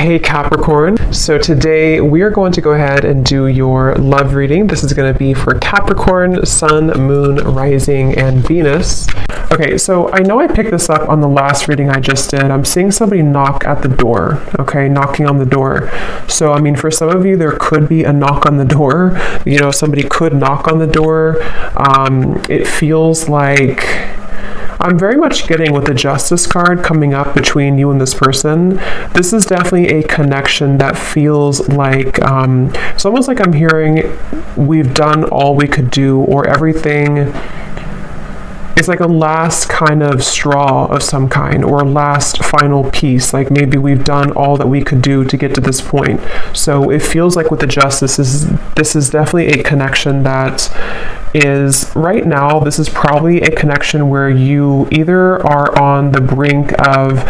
Hey Capricorn, so today we are going to go ahead and do your love reading. This is going to be for Capricorn, Sun, Moon, Rising, and Venus. Okay, so I know I picked this up on the last reading I just did. I'm seeing somebody knock at the door, okay, knocking on the door. So, I mean, for some of you, there could be a knock on the door. You know, somebody could knock on the door. It feels like I'm very much getting with the Justice card coming up between you and this person. This is definitely a connection that feels like, it's almost like I'm hearing we've done all we could do, or everything. It's like a last kind of straw of some kind, or a last final piece. Like maybe we've done all that we could do to get to this point. So it feels like with the Justice, this is definitely a connection that is right now. This is probably a connection where you either are on the brink of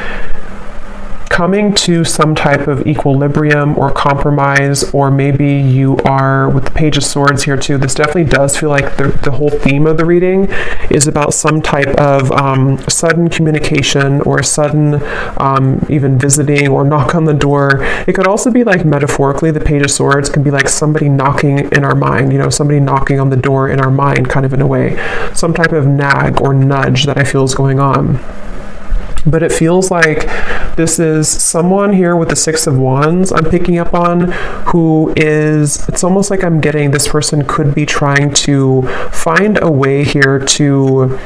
coming to some type of equilibrium or compromise, or maybe you are with the Page of Swords here too. This definitely does feel like the whole theme of the reading is about some type of sudden communication, or sudden even visiting or knock on the door. It could also be like metaphorically, the Page of Swords can be like somebody knocking in our mind, you know, somebody knocking on the door in our mind, kind of in a way, some type of nag or nudge that I feel is going on. But it feels like this is someone here with the Six of Wands I'm picking up on, who is, it's almost like I'm getting this person could be trying to find a way here to,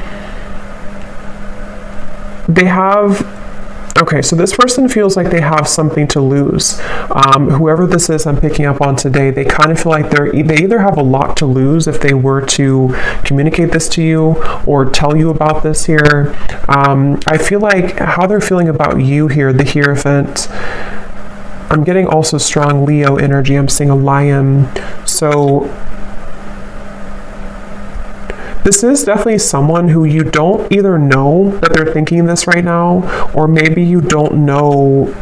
okay, so this person feels like they have something to lose. Whoever this is I'm picking up on today, they kind of feel like they either have a lot to lose if they were to communicate this to you or tell you about this here. I feel like how they're feeling about you here, the Hierophant. I'm getting also strong Leo energy. I'm seeing a lion. So this is definitely someone who you don't either know that they're thinking this right now, or maybe you don't know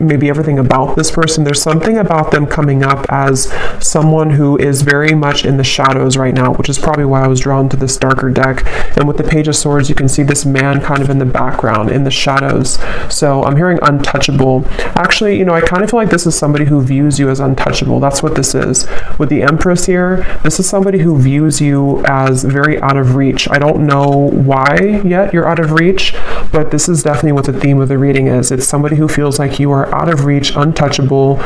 maybe everything about this person. There's something about them coming up as someone who is very much in the shadows right now, which is probably why I was drawn to this darker deck. And with the Page of Swords, you can see this man kind of in the background, in the shadows. So I'm hearing untouchable. Actually, you know, I kind of feel like this is somebody who views you as untouchable. That's what this is. With the Empress here, this is somebody who views you as very out of reach. I don't know why yet you're out of reach, but this is definitely what the theme of the reading is. It's somebody who feels like you are out of reach, untouchable.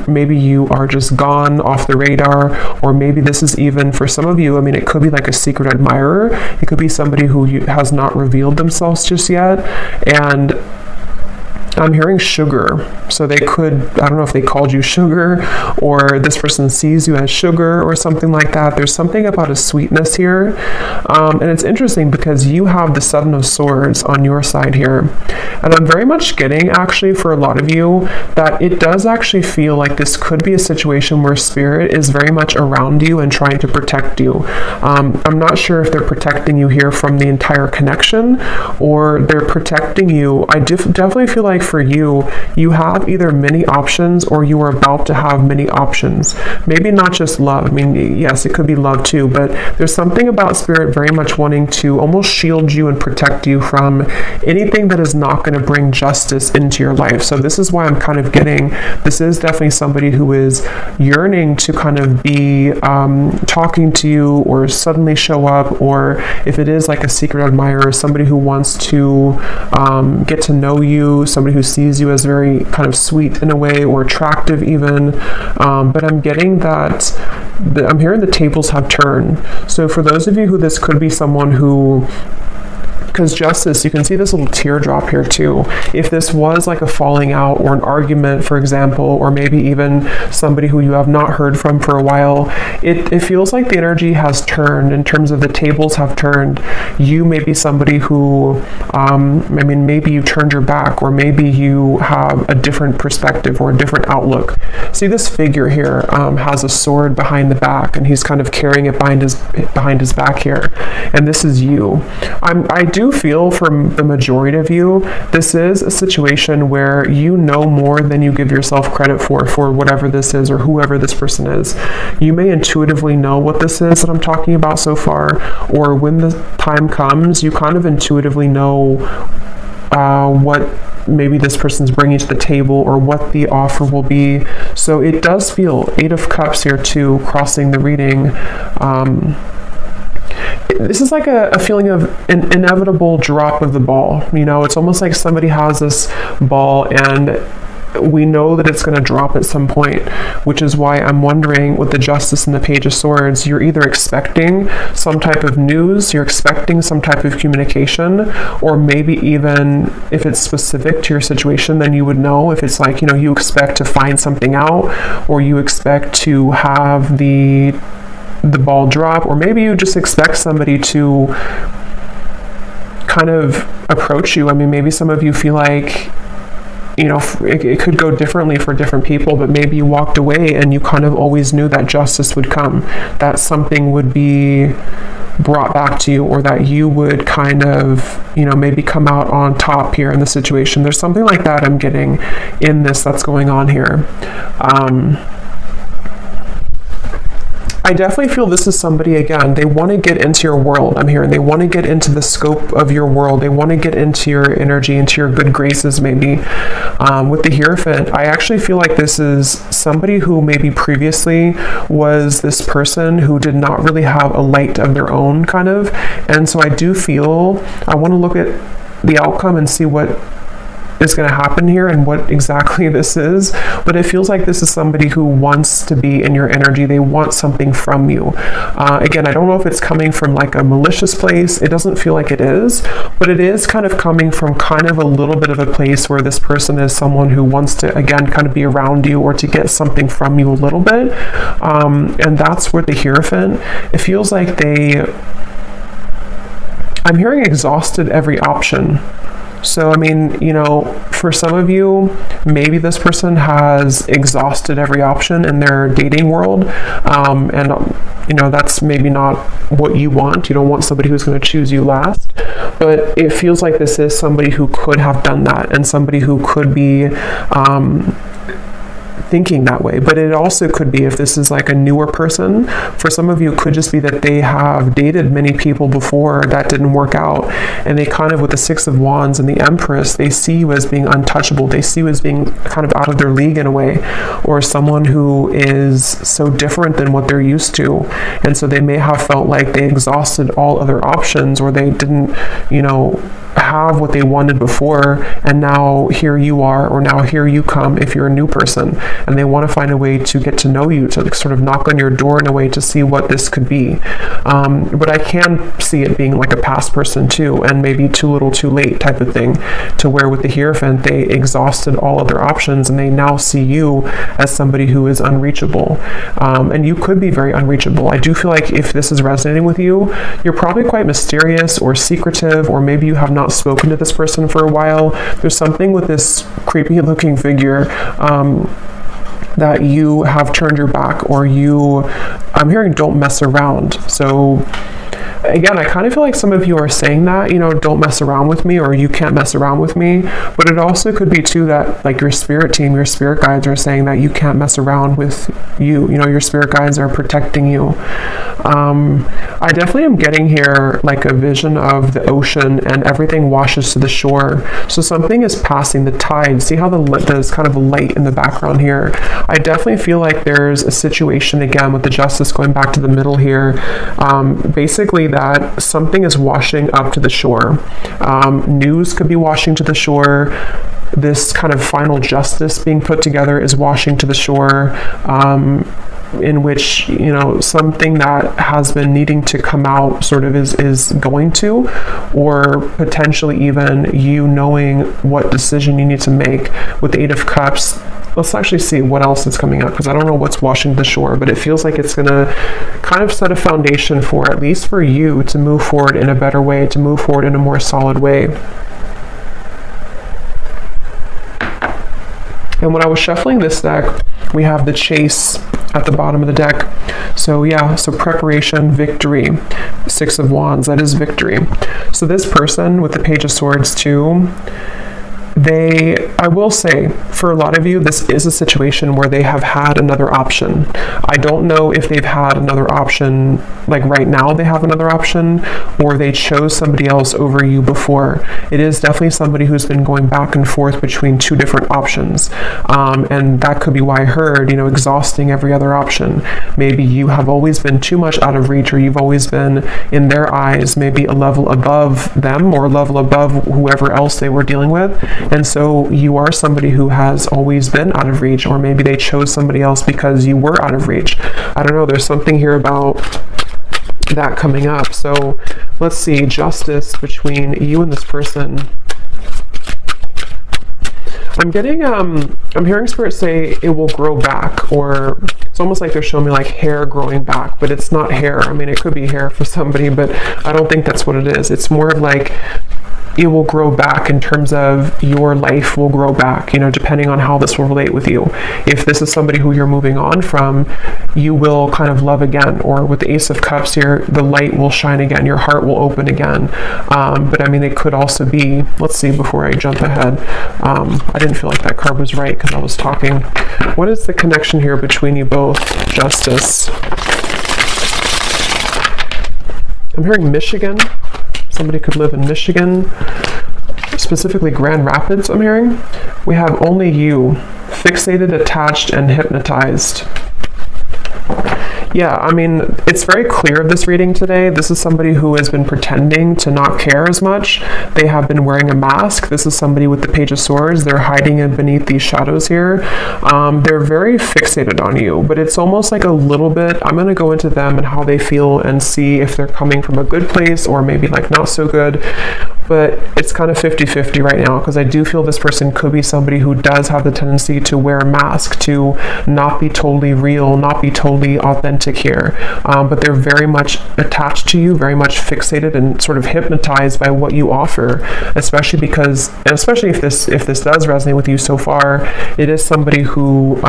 Maybe you are just gone off the radar, or maybe this is even for some of you, I mean, it could be like a secret admirer. It could be somebody who has not revealed themselves just yet. And I'm hearing sugar. So they could, I don't know if they called you sugar, or this person sees you as sugar or something like that. There's something about a sweetness here. And it's interesting because you have the Seven of Swords on your side here. And I'm very much getting, actually, for a lot of you, that it does actually feel like this could be a situation where Spirit is very much around you and trying to protect you. I'm not sure if they're protecting you here from the entire connection, or they're protecting you. I definitely feel like for you, you have either many options, or you are about to have many options. Maybe not just love. I mean, yes, it could be love too, but there's something about Spirit very much wanting to almost shield you and protect you from anything that is not going to bring justice into your life. So this is why I'm kind of getting, this is definitely somebody who is yearning to kind of be talking to you, or suddenly show up, or if it is like a secret admirer, somebody who wants to get to know you, somebody who sees you as very kind of sweet in a way, or attractive even. But I'm getting that, I'm hearing the tables have turned. So for those of you who this could be someone who, because Justice, you can see this little teardrop here too. If this was like a falling out or an argument, for example, or maybe even somebody who you have not heard from for a while, it feels like the energy has turned in terms of the tables have turned. You may be somebody who, I mean, maybe you turned your back, or maybe you have a different perspective or a different outlook. See, this figure here has a sword behind the back, and he's kind of carrying it behind his back here. And this is you. I do feel from the majority of you, this is a situation where you know more than you give yourself credit for whatever this is, or whoever this person is. You may intuitively know what this is that I'm talking about so far, or when the time comes, you kind of intuitively know what maybe this person's bringing to the table or what the offer will be. So it does feel 8 of Cups here too, crossing the reading. This is like a feeling of an inevitable drop of the ball. You know, it's almost like somebody has this ball and we know that it's going to drop at some point, which is why I'm wondering with the Justice and the Page of Swords, you're either expecting some type of news, you're expecting some type of communication, or maybe even if it's specific to your situation, then you would know. If it's like, you know, you expect to find something out, or you expect to have the ball drop, or maybe you just expect somebody to kind of approach you. I mean, maybe some of you feel like, you know, it could go differently for different people, but maybe you walked away and you kind of always knew that justice would come, that something would be brought back to you, or that you would kind of, you know, maybe come out on top here in the situation. There's something like that I'm getting in this that's going on here. I definitely feel this is somebody, again, they want to get into your world. I'm hearing they want to get into the scope of your world. They want to get into your energy, into your good graces, maybe. With the Hierophant, I actually feel like this is somebody who maybe previously was this person who did not really have a light of their own, kind of. And so I do feel, I want to look at the outcome and see what is going to happen here and what exactly this is, but it feels like this is somebody who wants to be in your energy. They want something from you. Again, I don't know if it's coming from like a malicious place. It doesn't feel like it is, but it is kind of coming from kind of a little bit of a place where this person is someone who wants to, again, kind of be around you or to get something from you a little bit. And that's where the Hierophant, it feels like I'm hearing exhausted every option. So, I mean, you know, for some of you, maybe this person has exhausted every option in their dating world. You know, that's maybe not what you want. You don't want somebody who's going to choose you last. But it feels like this is somebody who could have done that, and somebody who could be thinking that way. But it also could be, if this is like a newer person, for some of you, it could just be that they have dated many people before that didn't work out, and they kind of, with the Six of Wands and the Empress, they see you as being untouchable. They see you as being kind of out of their league in a way, or someone who is so different than what they're used to. And so they may have felt like they exhausted all other options, or they didn't, you know, have what they wanted before, and now here you are, or now here you come if you're a new person, and they want to find a way to get to know you, to sort of knock on your door in a way to see what this could be. But I can see it being like a past person too, and maybe too little too late type of thing, to where with the Hierophant, they exhausted all other options and they now see you as somebody who is unreachable. And you could be very unreachable. I do feel like if this is resonating with you, you're probably quite mysterious or secretive, or maybe you have not spoken to this person for a while. There's something with this creepy looking figure that you have turned your back, or I'm hearing don't mess around. So again, I kind of feel like some of you are saying that, you know, don't mess around with me, or you can't mess around with me. But it also could be too that like your spirit team, your spirit guides are saying that you can't mess around with you. You know, your spirit guides are protecting you. I definitely am getting here like a vision of the ocean and everything washes to the shore. So something is passing the tide. See how there's kind of a light in the background here. I definitely feel like there's a situation, again, with the Justice going back to the middle here. Basically that something is washing up to the shore. News could be washing to the shore. This kind of final justice being put together is washing to the shore. In which, you know, something that has been needing to come out sort of is going to, or potentially even you knowing what decision you need to make. With the Eight of Cups, let's actually see what else is coming up, because I don't know what's washing the shore, but it feels like it's going to kind of set a foundation for, at least for you, to move forward in a better way, to move forward in a more solid way. And when I was shuffling this deck, we have the Chase at the bottom of the deck. So yeah, so preparation, victory, Six of Wands, that is victory. So this person with the Page of Swords too, I will say, for a lot of you, this is a situation where they have had another option. I don't know if they've had another option, like right now they have another option, or they chose somebody else over you before. It is definitely somebody who's been going back and forth between two different options. And that could be why I heard, exhausting every other option. Maybe you have always been too much out of reach, or you've always been, in their eyes, maybe a level above them or a level above whoever else they were dealing with. And so you are somebody who has always been out of reach, or maybe they chose somebody else because you were out of reach. I don't know, there's something here about that coming up. So let's see, justice between you and this person. I'm getting, I'm hearing Spirit say it will grow back, or it's almost like they're showing me like hair growing back, but it's not hair. I mean, it could be hair for somebody, but I don't think that's what it is. It's more of like, it will grow back in terms of your life will grow back, depending on how this will relate with you. If this is somebody who you're moving on from, you will kind of love again, or with the Ace of Cups here, the light will shine again, your heart will open again. But I mean, it could also be, let's see, before I jump ahead, I didn't feel like that card was right because I was talking. What is the connection here between you both? Justice. I'm hearing Michigan. Somebody could live in Michigan, specifically Grand Rapids, I'm hearing. We have only you, fixated, attached, and hypnotized. Yeah, I mean, it's very clear of this reading today. This is somebody who has been pretending to not care as much. They have been wearing a mask. This is somebody with the Page of Swords. They're hiding beneath these shadows here. They're very fixated on you, but it's almost like a little bit, I'm going to go into them and how they feel and see if they're coming from a good place or maybe like not so good. But it's kind of 50-50 right now, because I do feel this person could be somebody who does have the tendency to wear a mask, to not be totally real, not be totally authentic here. But they're very much attached to you, very much fixated and sort of hypnotized by what you offer, especially because, and especially if this does resonate with you so far, it is somebody who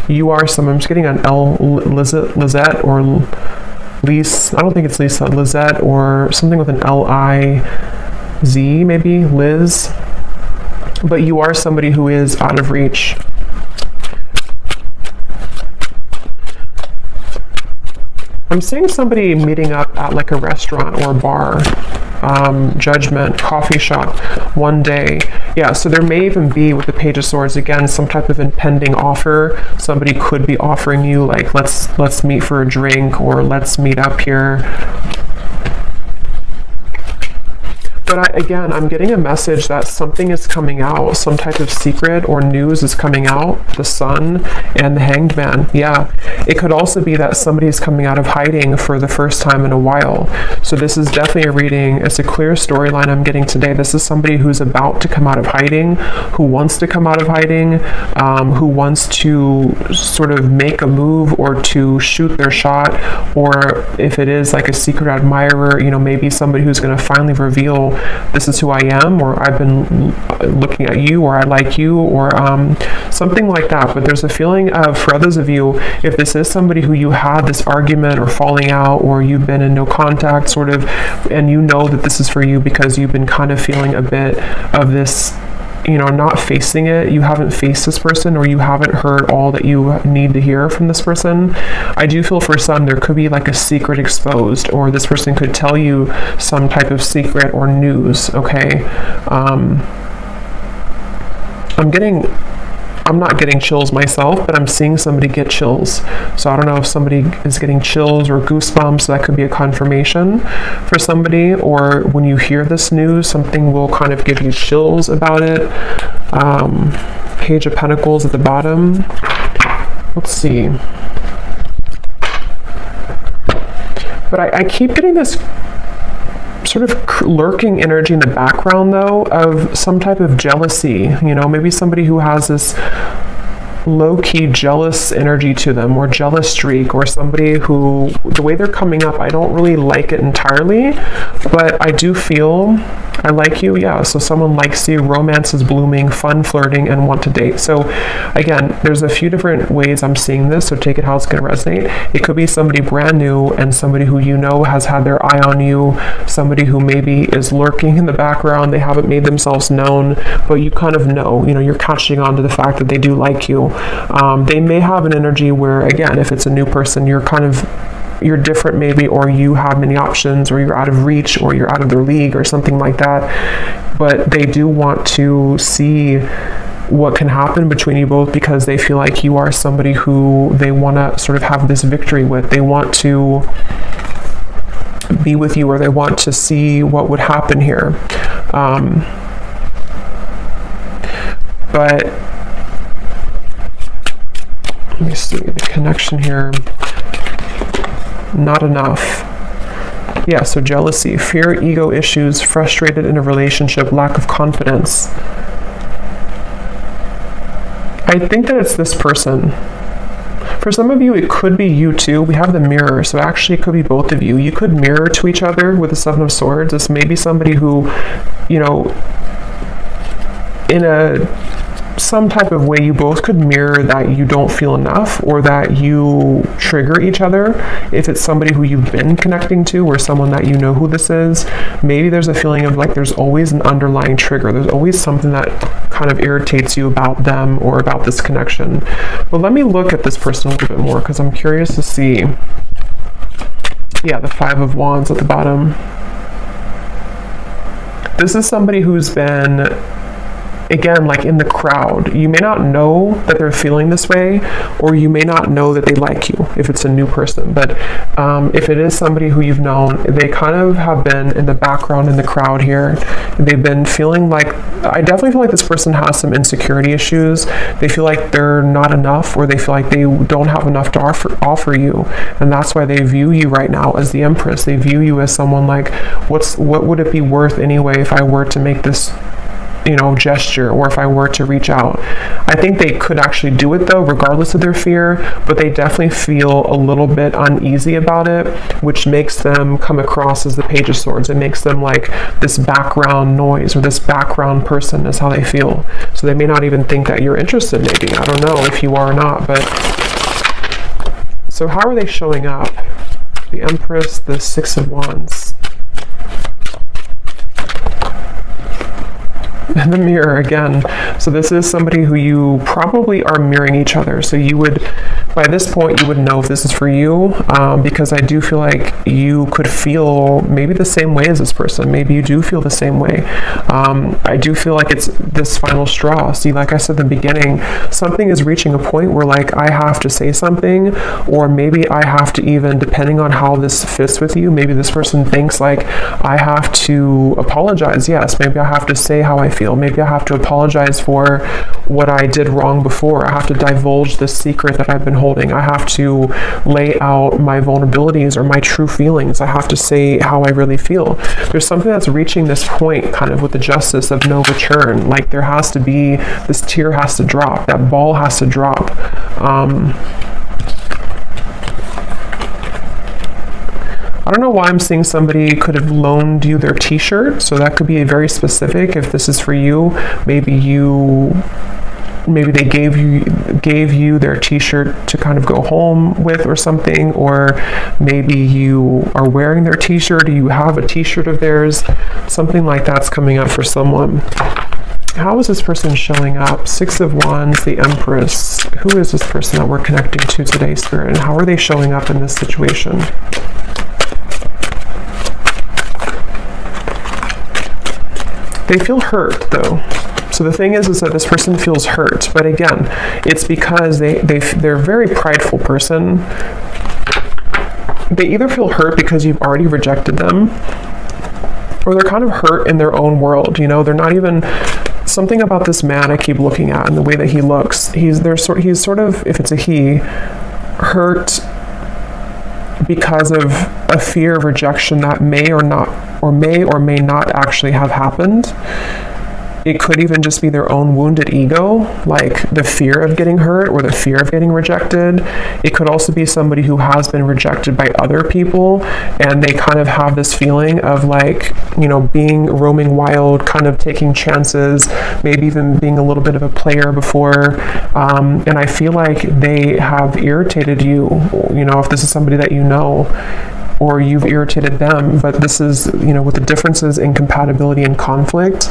you are someone, I'm just getting an L, Lizette or Lise, I don't think it's Lisa, Lizette or something with an L-I-Z, maybe, Liz. But you are somebody who is out of reach. I'm seeing somebody meeting up at like a restaurant or a bar, Judgment, coffee shop, one day. Yeah, so there may even be, with the Page of Swords, again, some type of impending offer. Somebody could be offering you, like, let's meet for a drink, or let's meet up here. But I'm getting a message that something is coming out, some type of secret or news is coming out, the Sun and the Hanged Man. Yeah, it could also be that somebody is coming out of hiding for the first time in a while. So this is definitely a reading. It's a clear storyline I'm getting today. This is somebody who's about to come out of hiding, who wants to come out of hiding, who wants to sort of make a move or to shoot their shot, or if it is like a secret admirer, maybe somebody who's going to finally reveal, this is who I am, or I've been looking at you, or I like you, or something like that. But there's a feeling of, for others of you, if this is somebody who you had this argument or falling out, or you've been in no contact sort of, and you know that this is for you because you've been kind of feeling a bit of this, not facing it, you haven't faced this person, or you haven't heard all that you need to hear from this person. I do feel for some there could be like a secret exposed, or this person could tell you some type of secret or news, okay? I'm not getting chills myself, but I'm seeing somebody get chills. So I don't know if somebody is getting chills or goosebumps. That could be a confirmation for somebody, or when you hear this news, something will kind of give you chills about it. Page of Pentacles at the bottom. Let's see. But I keep getting this sort of lurking energy in the background, though, of some type of jealousy. Maybe somebody who has this low-key jealous energy to them, or jealous streak, or somebody who, the way they're coming up, I don't really like it entirely, but I do feel I like you, yeah. So someone likes you, romance is blooming, fun flirting, and want to date. So again, there's a few different ways I'm seeing this, so take it how it's going to resonate. It could be somebody brand new and somebody who you know has had their eye on you, somebody who maybe is lurking in the background, they haven't made themselves known, but you kind of know, you're catching on to the fact that they do like you. They may have an energy where, again, if it's a new person, you're different maybe, or you have many options, or you're out of reach, or you're out of their league, or something like that. But they do want to see what can happen between you both, because they feel like you are somebody who they want to sort of have this victory with. They want to be with you, or they want to see what would happen here. But let me see the connection here. Not enough. Yeah, so jealousy, fear, ego issues, frustrated in a relationship, lack of confidence. I think that it's this person. For some of you, it could be you too. We have the mirror, so actually it could be both of you. You could mirror to each other with the Seven of Swords. This may be somebody who, in some type of way, you both could mirror that you don't feel enough, or that you trigger each other. If it's somebody who you've been connecting to, or someone that you know who this is, maybe there's a feeling of like there's always an underlying trigger. There's always something that kind of irritates you about them or about this connection. But let me look at this person a little bit more, because I'm curious to see. Yeah, the Five of Wands at the bottom. This is somebody who's been, again, like in the crowd. You may not know that they're feeling this way, or you may not know that they like you if it's a new person. But if it is somebody who you've known, they kind of have been in the background in the crowd here. They've been feeling like, I definitely feel like this person has some insecurity issues. They feel like they're not enough, or they feel like they don't have enough to offer you. And that's why they view you right now as the Empress. They view you as someone like, what would it be worth anyway if I were to make this gesture, or if I were to reach out. I think they could actually do it though, regardless of their fear, but they definitely feel a little bit uneasy about it, which makes them come across as the Page of Swords. It makes them like this background noise, or this background person is how they feel. So they may not even think that you're interested, maybe. I don't know if you are or not, but so how are they showing up? The Empress, the Six of Wands. The mirror again. So this is somebody who you probably are mirroring each other. So you would, by this point, you would know if this is for you, because I do feel like you could feel maybe the same way as this person. Maybe you do feel the same way. I do feel like it's this final straw. See, like I said in the beginning, something is reaching a point where like I have to say something, or maybe I have to even, depending on how this fits with you, maybe this person thinks like I have to apologize. Yes, maybe I have to say how I feel. Maybe I have to apologize for what I did wrong before. I have to divulge this secret that I've been holding. I have to lay out my vulnerabilities or my true feelings. I have to say how I really feel. There's something that's reaching this point kind of with the Justice of no return. Like there has to be, this tear has to drop. That ball has to drop. I don't know why I'm seeing somebody could have loaned you their t-shirt, so that could be very specific. If this is for you, maybe they gave you their t-shirt to kind of go home with or something, or maybe you are wearing their t-shirt, or you have a t-shirt of theirs. Something like that's coming up for someone. How is this person showing up? Six of Wands, the Empress. Who is this person that we're connecting to today, Spirit, and how are they showing up in this situation? They feel hurt though. So the thing is that this person feels hurt, but again, it's because they're a very prideful person. They either feel hurt because you've already rejected them, or they're kind of hurt in their own world. They're not even, something about this man I keep looking at and the way that he looks. He's sort of, if it's a he, hurt because of a fear of rejection that may or may not actually have happened. It could even just be their own wounded ego, like the fear of getting hurt or the fear of getting rejected. It could also be somebody who has been rejected by other people, and they kind of have this feeling of like, you know, being roaming wild, kind of taking chances, maybe even being a little bit of a player before. And I feel like they have irritated you, you know, if this is somebody that you know, or you've irritated them. But this is, you know, with the differences in compatibility and conflict,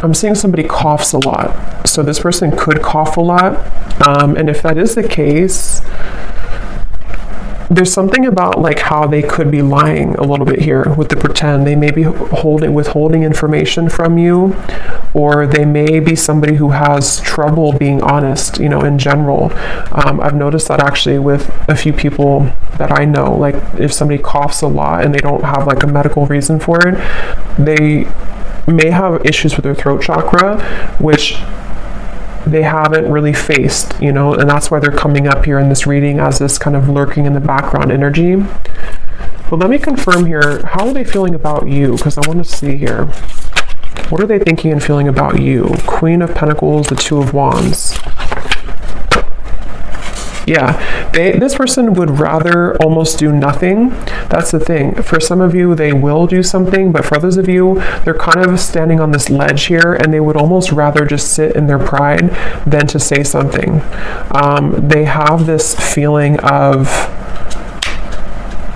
I'm seeing somebody coughs a lot. So this person could cough a lot. And if that is the case, there's something about like how they could be lying a little bit here with the pretend. They may be withholding information from you, or they may be somebody who has trouble being honest, you know, in general. I've noticed that actually with a few people that I know, like if somebody coughs a lot and they don't have like a medical reason for it, they may have issues with their throat chakra, which they haven't really faced, you know, and that's why they're coming up here in this reading as this kind of lurking in the background energy. But let me confirm here, how are they feeling about you? Because I want to see here. What are they thinking and feeling about you? Queen of Pentacles, the Two of Wands. Yeah, this person would rather almost do nothing. That's the thing. For some of you, they will do something, but for others of you, they're kind of standing on this ledge here, and they would almost rather just sit in their pride than to say something. They have this feeling of,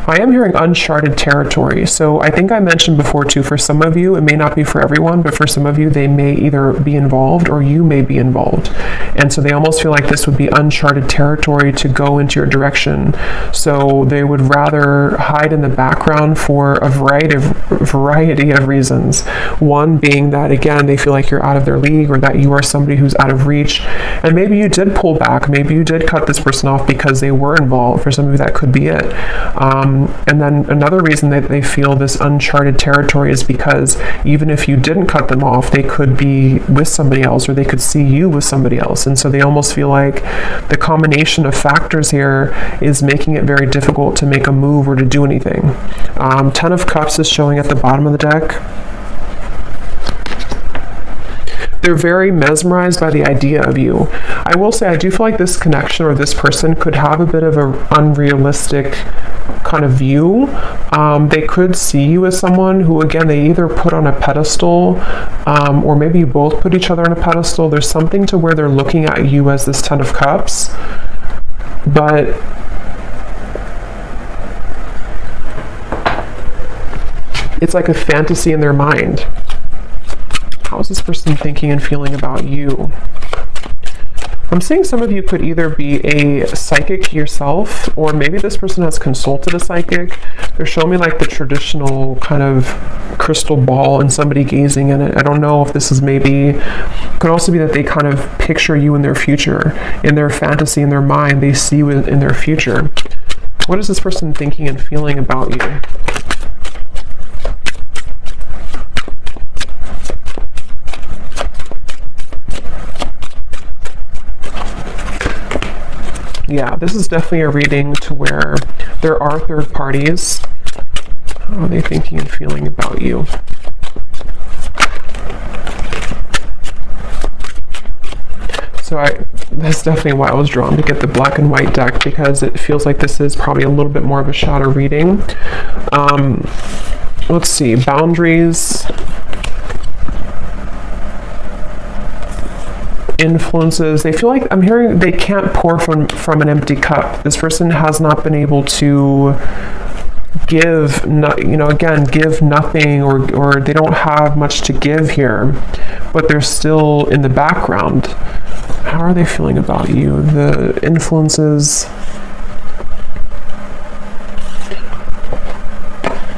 I am hearing uncharted territory. So I think I mentioned before too, for some of you, it may not be for everyone, but for some of you, they may either be involved or you may be involved. And so they almost feel like this would be uncharted territory to go into your direction. So they would rather hide in the background for a variety of reasons. One being that, again, they feel like you're out of their league, or that you are somebody who's out of reach. And maybe you did pull back. Maybe you did cut this person off because they were involved. For some of you, that could be it. And then another reason that they feel this uncharted territory is because even if you didn't cut them off, they could be with somebody else, or they could see you with somebody else. And so they almost feel like the combination of factors here is making it very difficult to make a move or to do anything. 10 of Cups is showing at the bottom of the deck. They're very mesmerized by the idea of you. I will say, I do feel like this connection or this person could have a bit of an unrealistic kind of view. They could see you as someone who, again, they either put on a pedestal, or maybe you both put each other on a pedestal. There's something to where they're looking at you as this 10 of Cups, but it's like a fantasy in their mind. How is this person thinking and feeling about you? I'm seeing some of you could either be a psychic yourself, or maybe this person has consulted a psychic. They're showing me like the traditional kind of crystal ball and somebody gazing in it. I don't know if this is maybe, could also be that they kind of picture you in their future, in their fantasy, in their mind, they see you in their future. What is this person thinking and feeling about you? Yeah, this is definitely a reading to where there are third parties. How are they thinking and feeling about you? So that's definitely why I was drawn to get the black and white deck, because it feels like this is probably a little bit more of a shadow reading. Let's see, boundaries, influences. They feel like, I'm hearing they can't pour from an empty cup. This person has not been able to give, give nothing, or they don't have much to give here, but they're still in the background. How are they feeling about you? The influences.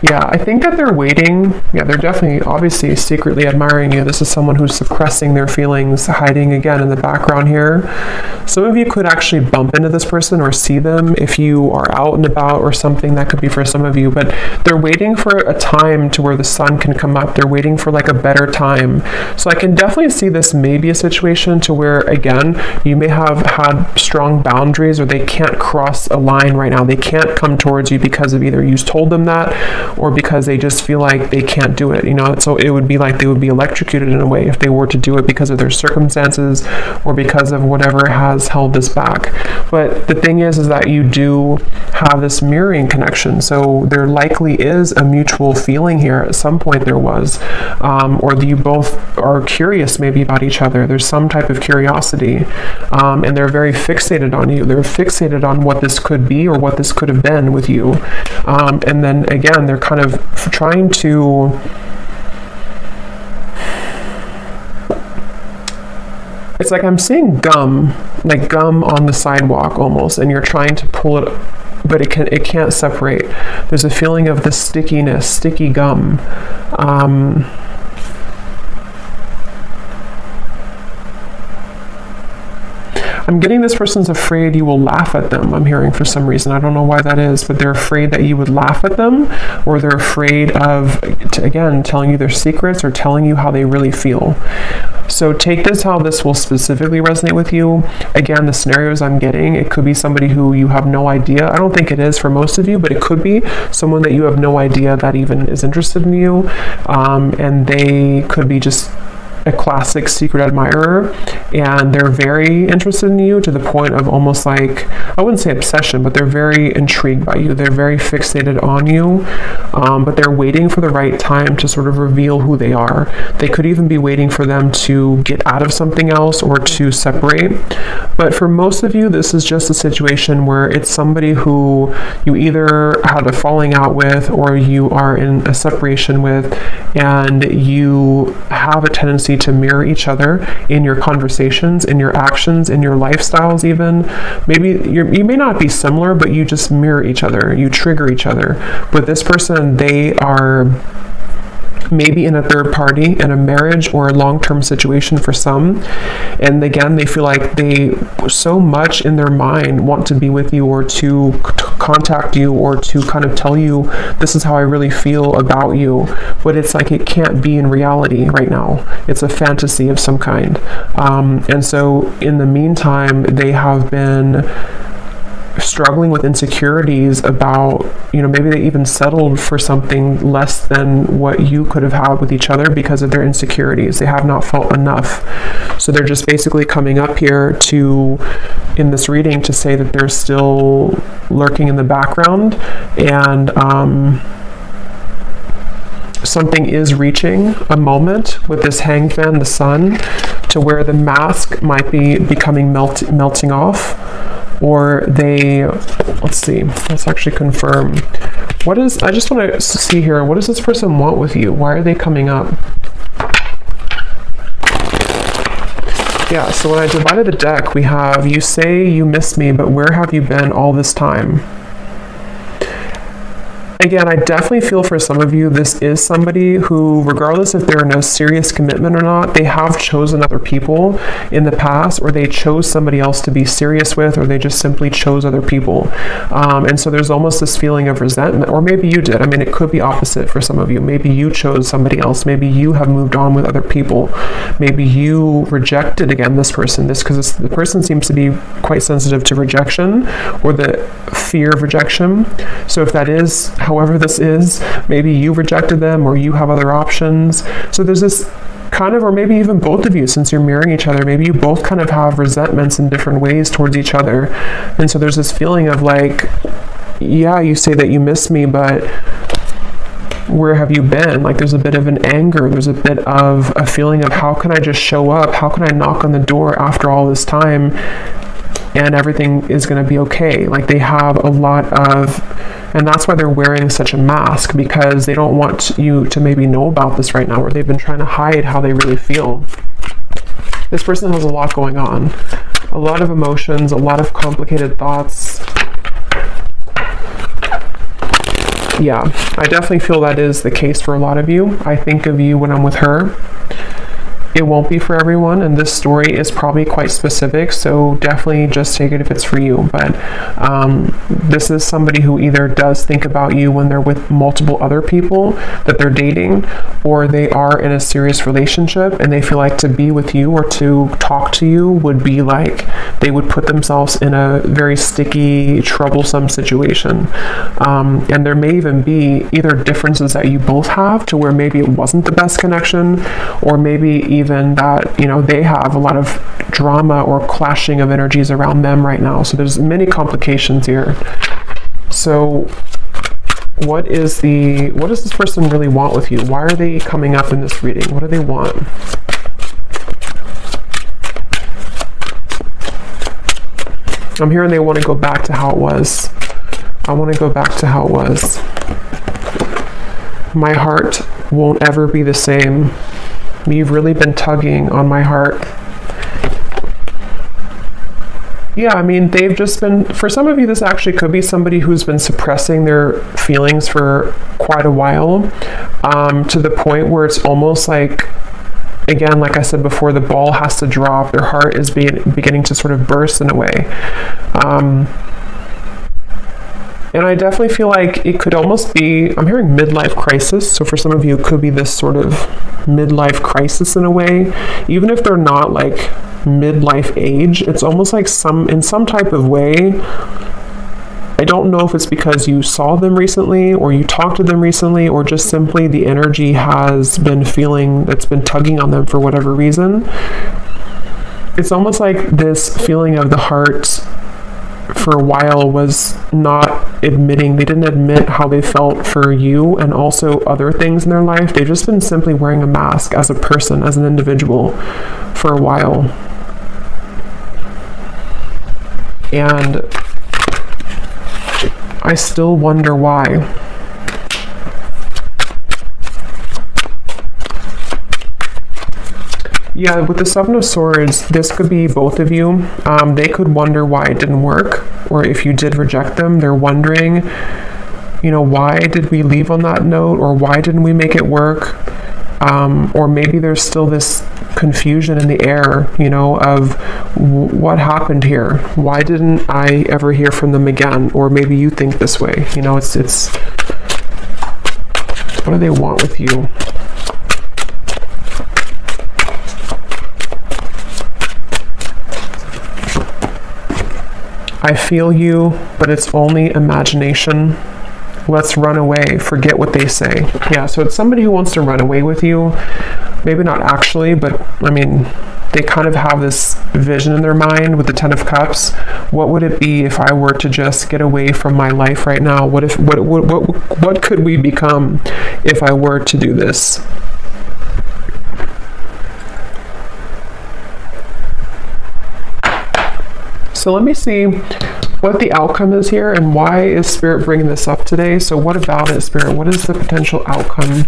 Yeah, I think that they're waiting. Yeah, they're definitely, obviously, secretly admiring you. This is someone who's suppressing their feelings, hiding again in the background here. Some of you could actually bump into this person or see them if you are out and about or something. That could be for some of you, but they're waiting for a time to where the sun can come up. They're waiting for like a better time. So I can definitely see this may be a situation to where, again, you may have had strong boundaries, or they can't cross a line right now. They can't come towards you because of either you told them that or because they just feel like they can't do it, so it would be like they would be electrocuted in a way if they were to do it because of their circumstances or because of whatever has held this back. But the thing is that you do have this mirroring connection, so there likely is a mutual feeling here. At some point there was, or you both are curious maybe about each other. There's some type of curiosity, and they're very fixated on you. They're fixated on what this could be or what this could have been with you, and then again they're kind of trying to it's like I'm seeing gum on the sidewalk almost, and you're trying to pull it, but it can't separate. There's a feeling of the stickiness, sticky gum. I'm getting this person's afraid you will laugh at them. I'm hearing for some reason. I don't know why that is, but they're afraid that you would laugh at them, or they're afraid of, again, telling you their secrets or telling you how they really feel. So take this how this will specifically resonate with you. Again, the scenarios I'm getting, it could be somebody who you have no idea. I don't think it is for most of you, but it could be someone that you have no idea that even is interested in you. And they could be just a classic secret admirer, and they're very interested in you to the point of almost like, I wouldn't say obsession, but they're very intrigued by you. They're very fixated on you, but they're waiting for the right time to sort of reveal who they are. They could even be waiting for them to get out of something else or to separate. But for most of you, this is just a situation where it's somebody who you either had a falling out with or you are in a separation with, and you have a tendency to mirror each other in your conversations, in your actions, in your lifestyles even. Maybe you may not be similar, but you just mirror each other. You trigger each other. With this person, they are maybe in a third party, in a marriage or a long-term situation for some. And again, they feel like they so much in their mind want to be with you or to contact you or to kind of tell you, this is how I really feel about you. But it's like it can't be in reality right now. It's a fantasy of some kind. And so in the meantime, they have been struggling with insecurities about, maybe they even settled for something less than what you could have had with each other because of their insecurities. They have not felt enough. So they're just basically coming up here in this reading to say that they're still lurking in the background, and something is reaching a moment with this Hanged Man, the sun, to where the mask might be becoming melting off. Or let's actually confirm. I just want to see here, what does this person want with you? Why are they coming up? Yeah, so when I divided the deck, we have, you say you miss me, but where have you been all this time? Again, I definitely feel for some of you, this is somebody who, regardless if they're in a serious commitment or not, they have chosen other people in the past, or they chose somebody else to be serious with, or they just simply chose other people. And so there's almost this feeling of resentment, or maybe you did. I mean, it could be opposite for some of you. Maybe you chose somebody else. Maybe you have moved on with other people. Maybe you rejected, again, this person. Because the person seems to be quite sensitive to rejection or the fear of rejection. So if that is, however this is, maybe you rejected them or you have other options. So there's this kind of, or maybe even both of you, since you're mirroring each other, maybe you both kind of have resentments in different ways towards each other. And so there's this feeling of like, yeah, you say that you miss me, but where have you been? Like there's a bit of an anger, there's a bit of a feeling of how can I just show up? How can I knock on the door after all this time and everything is going to be okay? Like they have a lot of, and that's why they're wearing such a mask, because they don't want you to maybe know about this right now, or they've been trying to hide how they really feel. This person has a lot going on, a lot of emotions, a lot of complicated thoughts. Yeah, I definitely feel that is the case for a lot of you. I think of you when I'm with her. It won't be for everyone, and this story is probably quite specific, so definitely just take it if it's for you. But this is somebody who either does think about you when they're with multiple other people that they're dating, or they are in a serious relationship and they feel like to be with you or to talk to you would be like they would put themselves in a very sticky, troublesome situation. And there may even be either differences that you both have to where maybe it wasn't the best connection, or maybe even that, you know, they have a lot of drama or clashing of energies around them right now. So there's many complications here. So what does this person really want with you? Why are they coming up in this reading? What do they want? I'm hearing they want to go back to how it was. I want to go back to how it was. My heart won't ever be the same. You've really been tugging on my heart. Yeah, I mean, they've just been, for some of you, this actually could be somebody who's been suppressing their feelings for quite a while, to the point where it's almost like, again, like I said before, the ball has to drop. Their heart is beginning to sort of burst in a way. And I definitely feel like it could almost be, I'm hearing midlife crisis. So for some of you, it could be this sort of midlife crisis in a way. Even if they're not like midlife age, it's almost like in some type of way. I don't know if it's because you saw them recently or you talked to them recently, or just simply the energy has been that's been tugging on them for whatever reason. It's almost like this feeling of the heart for a while was not admitting, they didn't admit how they felt for you and also other things in their life. They've just been simply wearing a mask as a person, as an individual for a while. And I still wonder why. Yeah, with the Seven of Swords, this could be both of you. They could wonder why it didn't work, or if you did reject them, they're wondering, you know, why did we leave on that note, or why didn't we make it work? Or maybe there's still this confusion in the air, you know, of what happened here? Why didn't I ever hear from them again? Or maybe you think this way, you know, it's what do they want with you? I feel you, but it's only imagination. Let's run away. Forget what they say. Yeah, so it's somebody who wants to run away with you. Maybe not actually, but I mean, they kind of have this vision in their mind with the Ten of Cups. What would it be if I were to just get away from my life right now? What could we become if I were to do this? So let me see what the outcome is here and why is Spirit bringing this up today. So what about it, Spirit? What is the potential outcome?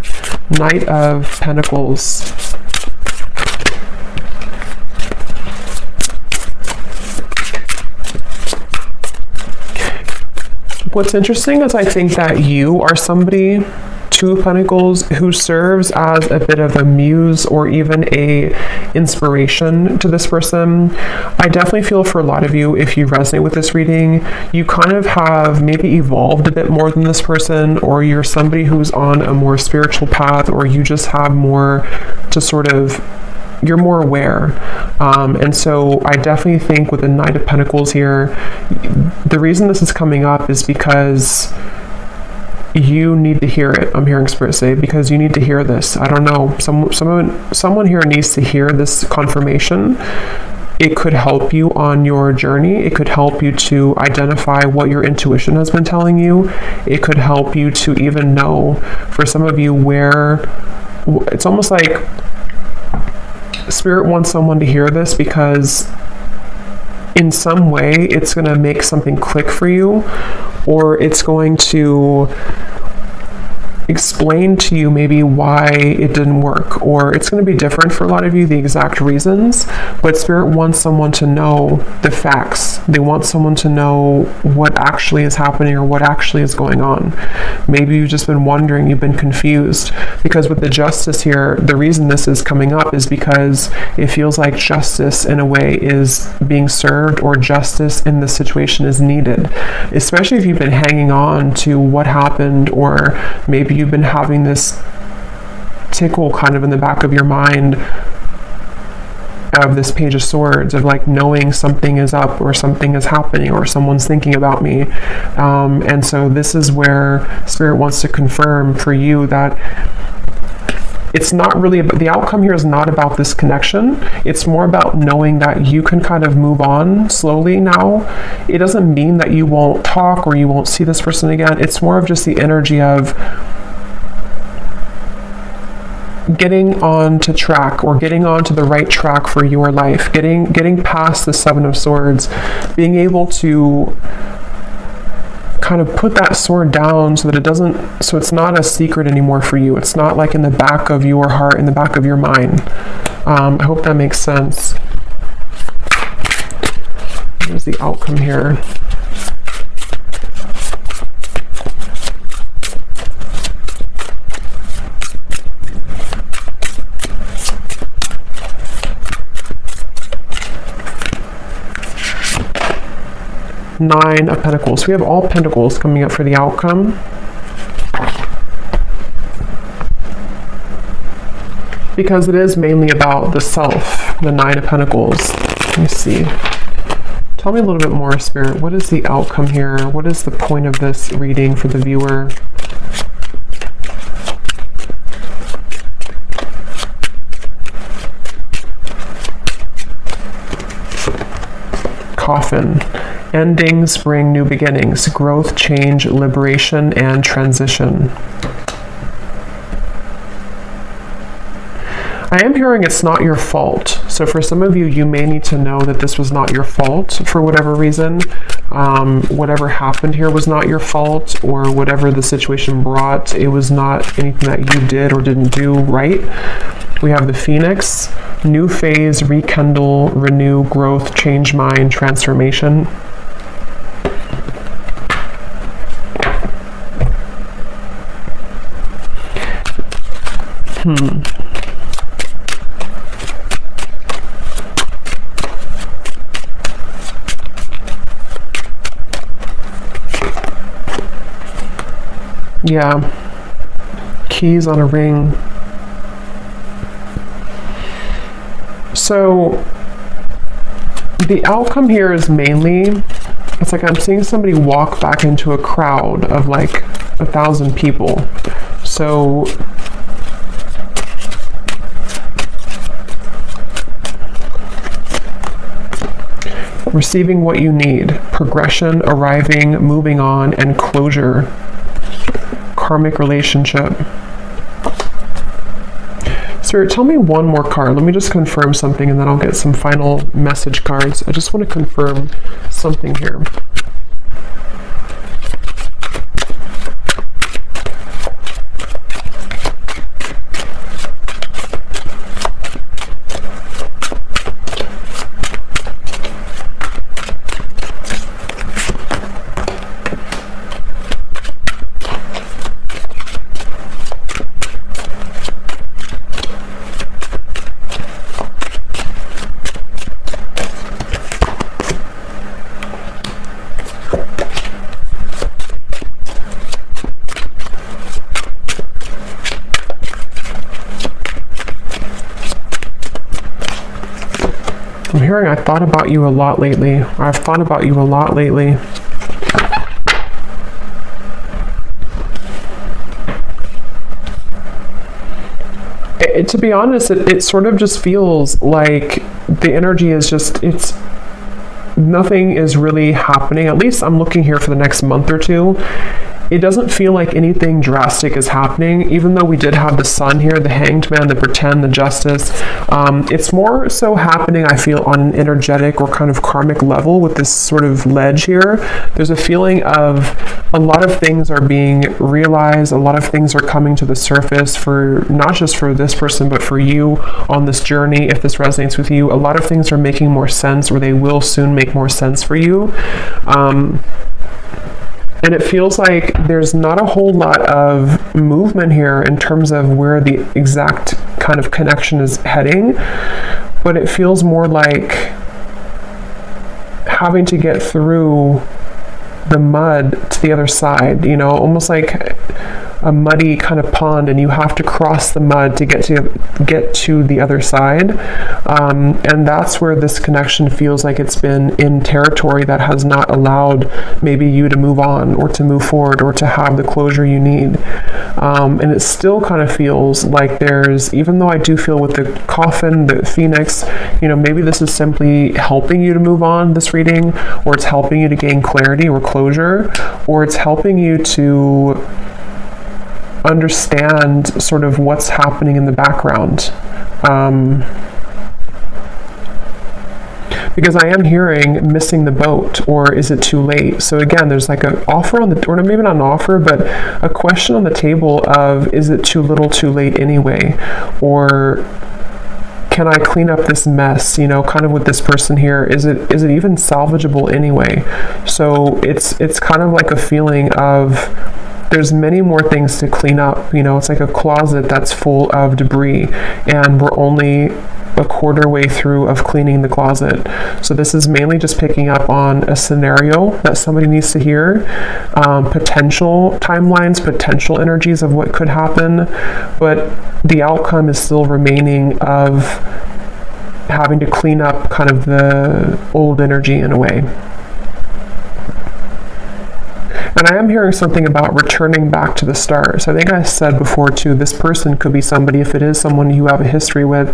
Knight of Pentacles. What's interesting is I think that you are somebody, Two of Pentacles, who serves as a bit of a muse or even a inspiration to this person. I definitely feel for a lot of you, if you resonate with this reading, you kind of have maybe evolved a bit more than this person, or you're somebody who's on a more spiritual path, or you just have more to sort of, you're more aware. And so I definitely think with the Knight of Pentacles here, the reason this is coming up is because you need to hear it. I'm hearing Spirit say, because you need to hear this. I don't know. Someone here needs to hear this confirmation. It could help you on your journey. It could help you to identify what your intuition has been telling you. It could help you to even know, for some of you, where it's almost like Spirit wants someone to hear this because in some way it's going to make something click for you, or it's going to explain to you maybe why it didn't work, or it's going to be different for a lot of you, the exact reasons, but Spirit wants someone to know the facts. They want someone to know what actually is happening or what actually is going on. Maybe you've just been wondering, you've been confused, because with the Justice here, the reason this is coming up is because it feels like justice in a way is being served, or justice in the situation is needed, especially if you've been hanging on to what happened, or maybe you've been having this tickle kind of in the back of your mind of this Page of Swords, of like knowing something is up, or something is happening, or someone's thinking about me. And so this is where Spirit wants to confirm for you that it's not really about, the outcome here is not about this connection. It's more about knowing that you can kind of move on slowly now. It doesn't mean that you won't talk or you won't see this person again. It's more of just the energy of getting on to track, or getting on to the right track for your life, getting past the Seven of Swords, being able to kind of put that sword down so that it's not a secret anymore for you. It's not like in the back of your heart, in the back of your mind. I hope that makes sense. Here's the outcome here. Nine of Pentacles. We have all Pentacles coming up for the outcome. Because it is mainly about the self, the Nine of Pentacles. Let me see. Tell me a little bit more, Spirit. What is the outcome here? What is the point of this reading for the viewer? Coffin. Endings bring new beginnings, growth, change, liberation, and transition. I am hearing it's not your fault. So for some of you, you may need to know that this was not your fault for whatever reason. Whatever happened here was not your fault, or whatever the situation brought, it was not anything that you did or didn't do right. We have the Phoenix, new phase, rekindle, renew, growth, change mind, transformation. Yeah. Keys on a ring. So the outcome here is mainly, it's like I'm seeing somebody walk back into a crowd of like 1,000 people. So receiving what you need, progression, arriving, moving on, and closure. Karmic relationship. Spirit, tell me one more card. Let me just confirm something, and then I'll get some final message cards. I just want to confirm something here. I'm hearing I've thought about you a lot lately. I've thought about you a lot lately. To be honest, it sort of just feels like the energy is just, nothing is really happening. At least I'm looking here for the next month or two. it doesn't feel like anything drastic is happening, even though we did have the Sun here, the Hanged Man, the Pretend, the Justice. It's more so happening, I feel, on an energetic or kind of karmic level with this sort of ledge here. There's a feeling of a lot of things are being realized, a lot of things are coming to the surface for not just for this person, but for you on this journey. If this resonates with you, a lot of things are making more sense, or they will soon make more sense for you. And it feels like there's not a whole lot of movement here in terms of where the exact kind of connection is heading, but it feels more like having to get through the mud to the other side, you know, almost like a muddy kind of pond, and you have to cross the mud to get to the other side. And that's where this connection feels like it's been in territory that has not allowed maybe you to move on or to move forward or to have the closure you need. And it still kind of feels like there's, even though I do feel with the coffin, the phoenix, you know, maybe this is simply helping you to move on, this reading, or it's helping you to gain clarity or closure, or it's helping you to understand sort of what's happening in the background. Because I am hearing missing the boat, or is it too late? So again, there's like an offer on the, or maybe not an offer, but a question on the table of, is it too little too late anyway? Or can I clean up this mess, you know, kind of with this person here? Is it even salvageable anyway? So it's kind of like a feeling of, there's many more things to clean up, you know, it's like a closet that's full of debris, and we're only a quarter way through of cleaning the closet. So this is mainly just picking up on a scenario that somebody needs to hear, potential timelines, potential energies of what could happen, but the outcome is still remaining of having to clean up kind of the old energy in a way. And I am hearing something about returning back to the start. So I think I said before too, this person could be somebody, if it is someone you have a history with,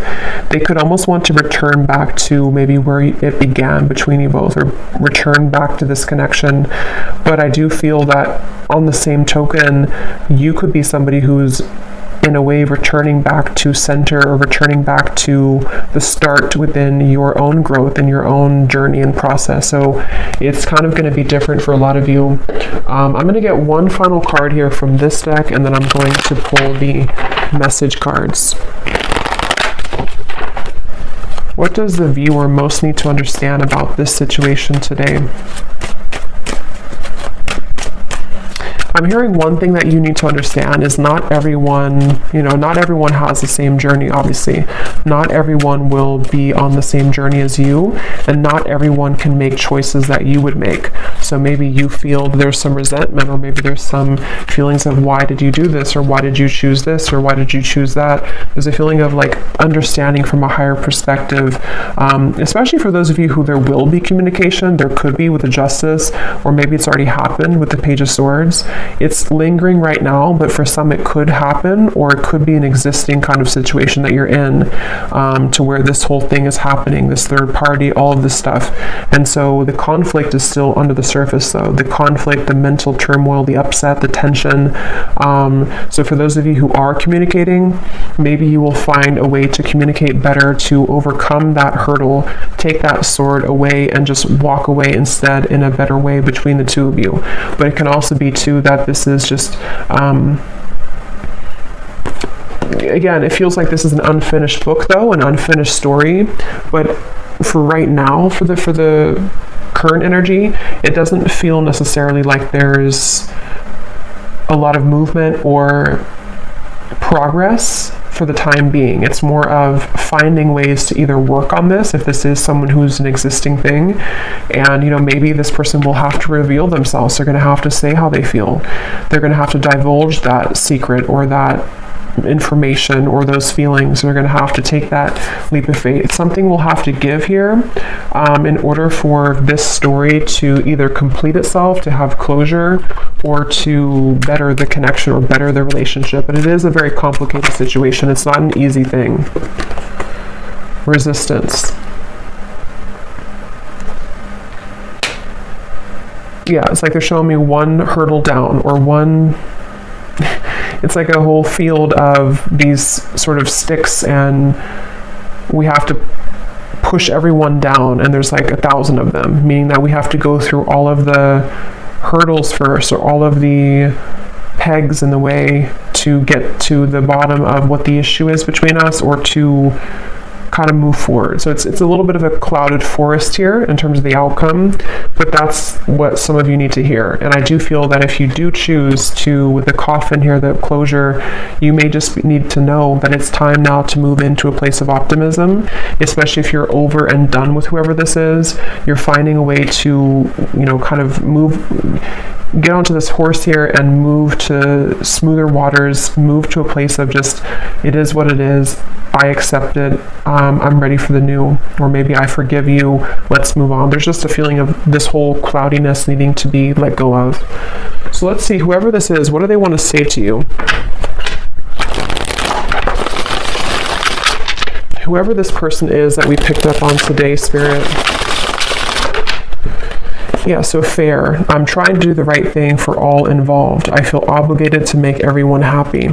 they could almost want to return back to maybe where it began between you both, or return back to this connection. But I do feel that on the same token, you could be somebody who's in a way returning back to center, or returning back to the start within your own growth and your own journey and process. So it's kind of going to be different for a lot of you. I'm going to get one final card here from this deck, and then I'm going to pull the message cards. What does the viewer most need to understand about this situation today? I'm hearing one thing that you need to understand is not everyone, you know, not everyone has the same journey, obviously. Not everyone will be on the same journey as you, and not everyone can make choices that you would make. So maybe you feel there's some resentment, or maybe there's some feelings of, why did you do this, or why did you choose this, or why did you choose that? There's a feeling of like understanding from a higher perspective, especially for those of you who there will be communication. There could be with the Justice, or maybe it's already happened with the Page of Swords. It's lingering right now, but for some it could happen, or it could be an existing kind of situation that you're in, to where this whole thing is happening, this third party, all of this stuff. And so the conflict is still under the surface though. The conflict, the mental turmoil, the upset, the tension. So for those of you who are communicating, maybe you will find a way to communicate better, to overcome that hurdle, take that sword away, and just walk away instead in a better way between the two of you. But it can also be too that this is just, again, it feels like this is an unfinished book though, an unfinished story. But for right now, for the current energy, it doesn't feel necessarily like there's a lot of movement or progress for the time being. It's more of finding ways to either work on this, if this is someone who's an existing thing, and, you know, maybe this person will have to reveal themselves. They're going to have to say how they feel. They're going to have to divulge that secret, or that information, or those feelings. They're going to have to take that leap of faith. It's something we'll have to give here in order for this story to either complete itself, to have closure, or to better the connection or better the relationship. But it is a very complicated situation. It's not an easy thing. Resistance. Yeah, it's like they're showing me one hurdle down, or one, it's like a whole field of these sort of sticks, and we have to push everyone down, and there's like 1,000 of them, meaning that we have to go through all of the hurdles first, or all of the pegs in the way to get to the bottom of what the issue is between us, or to kind of move forward. So it's a little bit of a clouded forest here in terms of the outcome, but that's what some of you need to hear. And I do feel that if you do choose to, with the coffin here, the closure, you may just need to know that it's time now to move into a place of optimism, especially if you're over and done with whoever this is. You're finding a way to, kind of get onto this horse here and move to smoother waters, move to a place of just, it is what it is, I accept it, I'm ready for the new, or maybe I forgive you, let's move on. There's just a feeling of this whole cloudiness needing to be let go of. So let's see, whoever this is, what do they want to say to you? Whoever this person is that we picked up on today, Spirit. Yeah, so fair. I'm trying to do the right thing for all involved. I feel obligated to make everyone happy.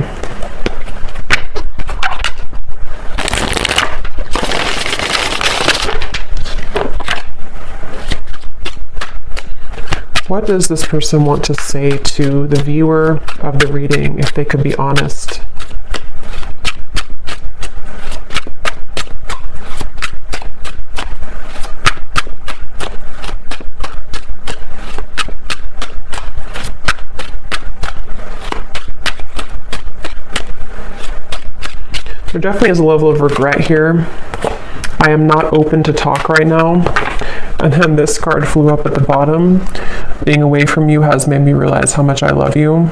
What does this person want to say to the viewer of the reading, if they could be honest? There definitely is a level of regret here. I am not open to talk right now. And then this card flew up at the bottom. Being away from you has made me realize how much I love you.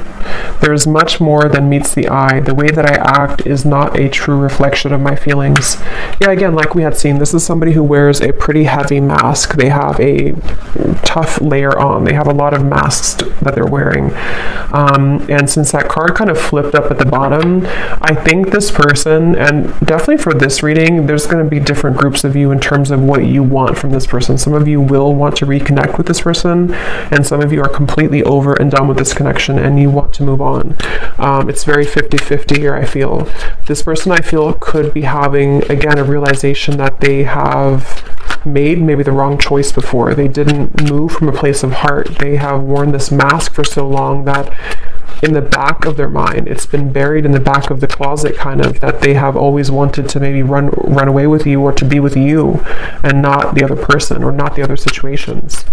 There is much more than meets the eye. The way that I act is not a true reflection of my feelings. Yeah, again, like we had seen, this is somebody who wears a pretty heavy mask. They have a tough layer on. They have a lot of masks that they're wearing. And since that card kind of flipped up at the bottom, I think this person, and definitely for this reading, there's going to be different groups of you in terms of what you want from this person. Some of you will want to reconnect with this person, and some of you are completely over and done with this connection and you want to move on. It's very 50-50 here, I feel. This person, I feel, could be having, again, a realization that they have made maybe the wrong choice before. They didn't move from a place of heart. They have worn this mask for so long that in the back of their mind, it's been buried in the back of the closet, kind of, that they have always wanted to maybe run away with you, or to be with you and not the other person, or not the other situations.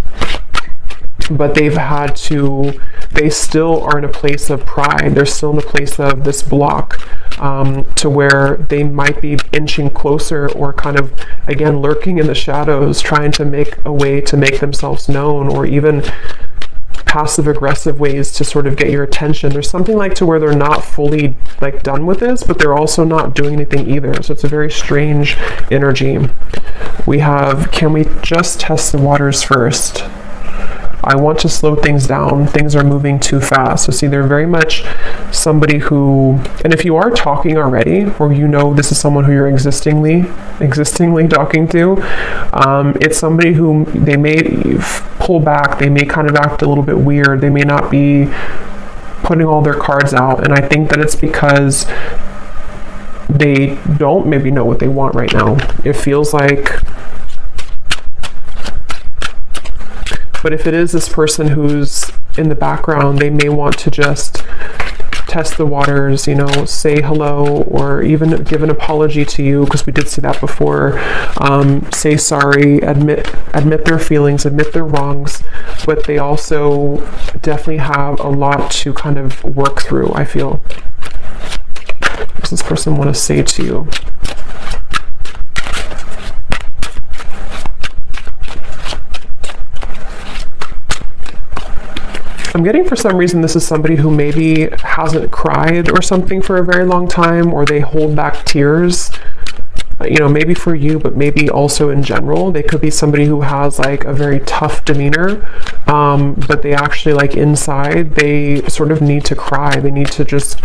But they've had to, they still are in a place of pride. They're still in a place of this block, to where they might be inching closer, or kind of, again, lurking in the shadows, trying to make a way to make themselves known, or even passive aggressive ways to sort of get your attention. There's something like to where they're not fully like done with this, but they're also not doing anything either. So it's a very strange energy. We have, can we just test the waters first? I want to slow things down. Things are moving too fast. So see, they're very much somebody who, and if you are talking already, or this is someone who you're existingly talking to, it's somebody who they may pull back. They may kind of act a little bit weird. They may not be putting all their cards out. And I think that it's because they don't maybe know what they want right now. It feels like, but if it is this person who's in the background, they may want to just test the waters, say hello, or even give an apology to you, because we did see that before. Say sorry, admit their feelings, admit their wrongs, but they also definitely have a lot to kind of work through, I feel. What does this person want to say to you? I'm getting, for some reason, this is somebody who maybe hasn't cried or something for a very long time, or they hold back tears, maybe for you, but maybe also in general. They could be somebody who has like a very tough demeanor, but they actually, like, inside, they sort of need to cry. They need to just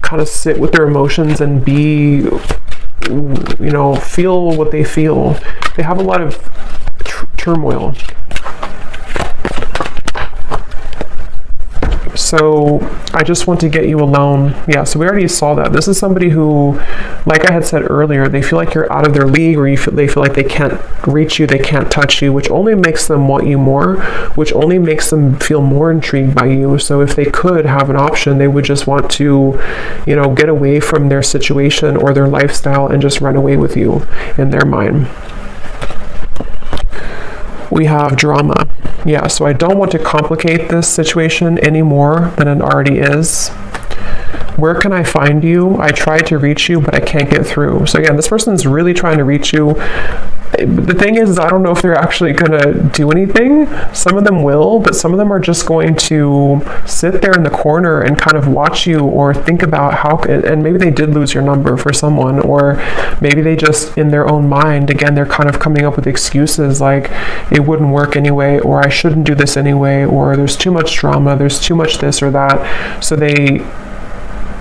kind of sit with their emotions and be, feel what they feel. They have a lot of turmoil. So I just want to get you alone. Yeah, so we already saw that. This is somebody who, like I had said earlier, they feel like you're out of their league, or they feel like they can't reach you, they can't touch you, which only makes them want you more, which only makes them feel more intrigued by you. So if they could have an option, they would just want to, you know, get away from their situation or their lifestyle and just run away with you in their mind. We have drama. Yeah, so I don't want to complicate this situation any more than it already is. Where can I find you? I tried to reach you, but I can't get through. So again, this person's really trying to reach you. The thing is, I don't know if they're actually going to do anything. Some of them will, but some of them are just going to sit there in the corner and kind of watch you, or think about how, and maybe they did lose your number for someone, or maybe they just, in their own mind, again, they're kind of coming up with excuses like it wouldn't work anyway, or I shouldn't do this anyway, or there's too much drama, there's too much this or that.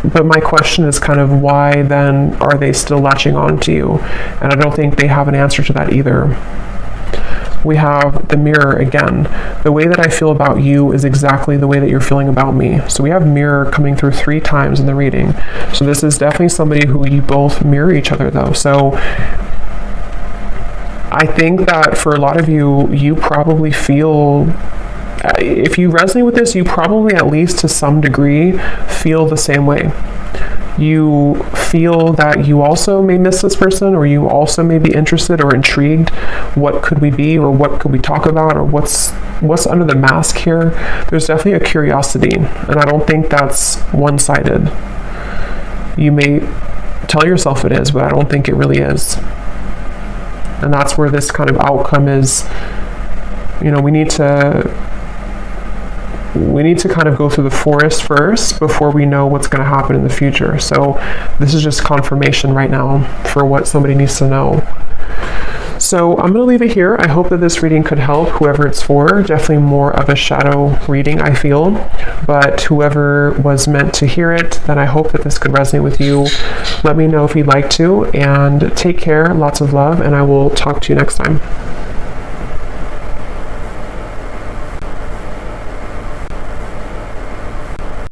But my question is kind of, why then are they still latching on to you? And I don't think they have an answer to that either. We have the mirror again. The way that I feel about you is exactly the way that you're feeling about me. So we have mirror coming through 3 times in the reading. So this is definitely somebody who you both mirror each other though. So I think that for a lot of you, you probably feel, if you resonate with this, you probably, at least to some degree, feel the same way. You feel that you also may miss this person, or you also may be interested or intrigued. What could we be, or what could we talk about, or what's under the mask here? There's definitely a curiosity, and I don't think that's one-sided. You may tell yourself it is, but I don't think it really is. And that's where this kind of outcome is. You know, we need to kind of go through the forest first before we know what's going to happen in the future. So this is just confirmation right now for what somebody needs to know. So I'm going to leave it here. I hope that this reading could help whoever it's for. Definitely more of a shadow reading, I feel. But whoever was meant to hear it, then I hope that this could resonate with you. Let me know if you'd like to. And take care. Lots of love. And I will talk to you next time.